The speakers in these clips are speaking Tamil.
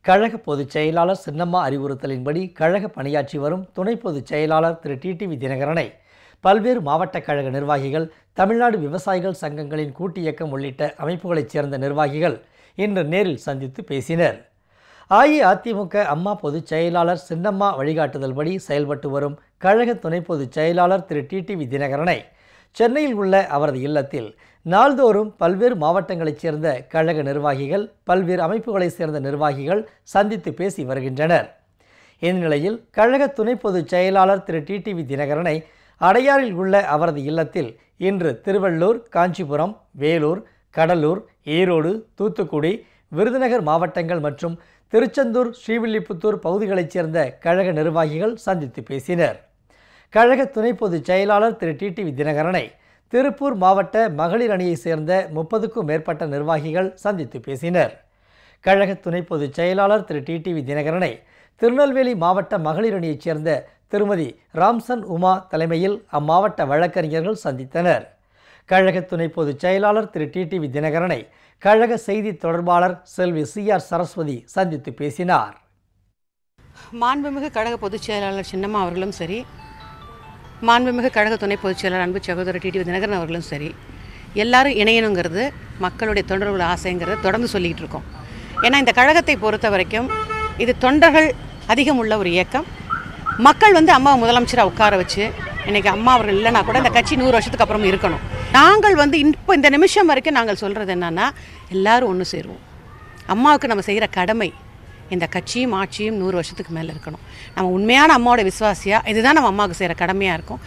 கழக பொதுச் செயலாளர் சின்னம்மா அறிவுறுத்தலின்படி கழக பணியாற்றி வரும் துணை பொதுச் செயலாளர் திரு டிடிவி தினகரனை பல்வேறு மாவட்ட கழக நிர்வாகிகள், தமிழ்நாடு விவசாயிகள் சங்கங்களின் கூட்டு இயக்கம் உள்ளிட்ட அமைப்புகளைச் சேர்ந்த நிர்வாகிகள் இன்று நேரில் சந்தித்து பேசினர். அஇஅதிமுக அம்மா பொதுச் செயலாளர் சின்னம்மா வழிகாட்டுதல்படி செயல்பட்டு வரும் கழக துணை பொதுச் செயலாளர் திரு டிடிவி தினகரனை சென்னையில் உள்ள அவரது இல்லத்தில் நாள்தோறும் பல்வேறு மாவட்டங்களைச் சேர்ந்த கழக நிர்வாகிகள், பல்வேறு அமைப்புகளைச் சேர்ந்த நிர்வாகிகள் சந்தித்து பேசி வருகின்றனர். இந்நிலையில் கழக துணை பொதுச் செயலாளர் திரு டிடிவி தினகரனை அடையாறில் உள்ள அவரது இல்லத்தில் இன்று திருவள்ளூர், காஞ்சிபுரம், வேலூர், கடலூர், ஈரோடு, தூத்துக்குடி, விருதுநகர் மாவட்டங்கள் மற்றும் திருச்செந்தூர், ஸ்ரீவில்லிபுத்தூர் பகுதிகளைச் சேர்ந்த கழக நிர்வாகிகள் சந்தித்து பேசினர். கழக துணை பொதுச் செயலாளர் திரு டிடிவி தினகரனை திருப்பூர் மாவட்ட மகளிர் அணியைச் சேர்ந்த 30க்கும் மேற்பட்ட நிர்வாகிகள் சந்தித்து பேசினர். கழக துணை பொதுச் செயலாளர் திரு டிடிவி தினகரனை திருநெல்வேலி மாவட்ட மகளிர் அணியைச் சேர்ந்த திருமதி ராம்சன் உமா தலைமையில் அம்மாவட்ட வழக்கறிஞர்கள் சந்தித்தனர். கழக துணை பொதுச் செயலாளர் திரு டிடிவி தினகரனை கழக செய்தி தொடர்பாளர் செல்வி CR சரஸ்வதி சந்தித்து பேசினார். மாண்புமிகு கழக பொதுச் செயலாளர் சின்னம்மா அவர்களும் சரி, மாண்புமிகு கழக துணை பொதுச் செயலாளர் அன்பு சகோதரர் டிடிவி தினகரன் அவர்களும் சரி, எல்லாரும் இணையணுங்கிறது மக்களுடைய தொண்டர்கள் ஆசைங்கிறத தொடர்ந்து சொல்லிக்கிட்டு இருக்கோம். ஏன்னா இந்த கழகத்தை பொறுத்த வரைக்கும் இது தொண்டர்கள் அதிகம் உள்ள ஒரு இயக்கம். மக்கள் அம்மாவை முதலமைச்சராக உட்கார வச்சு, இன்றைக்கி அம்மா அவர்கள் இல்லைனா கூட இந்த கட்சி 100 வருஷத்துக்கு அப்புறம் இருக்கணும். நாங்கள் இப்போ இந்த நிமிஷம் வரைக்கும் நாங்கள் சொல்கிறது என்னென்னா, எல்லோரும் ஒன்று சேருவோம். அம்மாவுக்கு நம்ம செய்கிற கடமை இந்த கட்சியும் ஆட்சியும் 100 வருஷத்துக்கு மேலே இருக்கணும். நம்ம உண்மையான அம்மாவோட விசுவாசியாக இதுதான் நம்ம அம்மாவுக்கு செய்கிற கடமையாக இருக்கும்.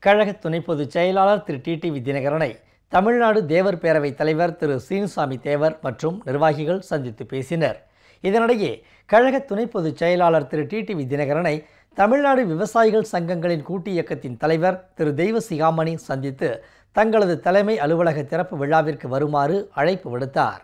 கழக துணை பொதுச் செயலாளர் திரு டிடிவி தினகரனை தமிழ்நாடு தேவர் பேரவை தலைவர் திரு சீனுசாமி தேவர் மற்றும் நிர்வாகிகள் சந்தித்து பேசினர். இதனிடையே கழக துணை பொதுச் செயலாளர் திரு டிடிவி தினகரனை தமிழ்நாடு விவசாயிகள் சங்கங்களின் கூட்டு இயக்கத்தின் தலைவர் திரு தெய்வசிகாமணி சந்தித்து தங்களது தலைமை அலுவலக திறப்பு விழாவிற்கு வருமாறு அழைப்பு விடுத்தார்.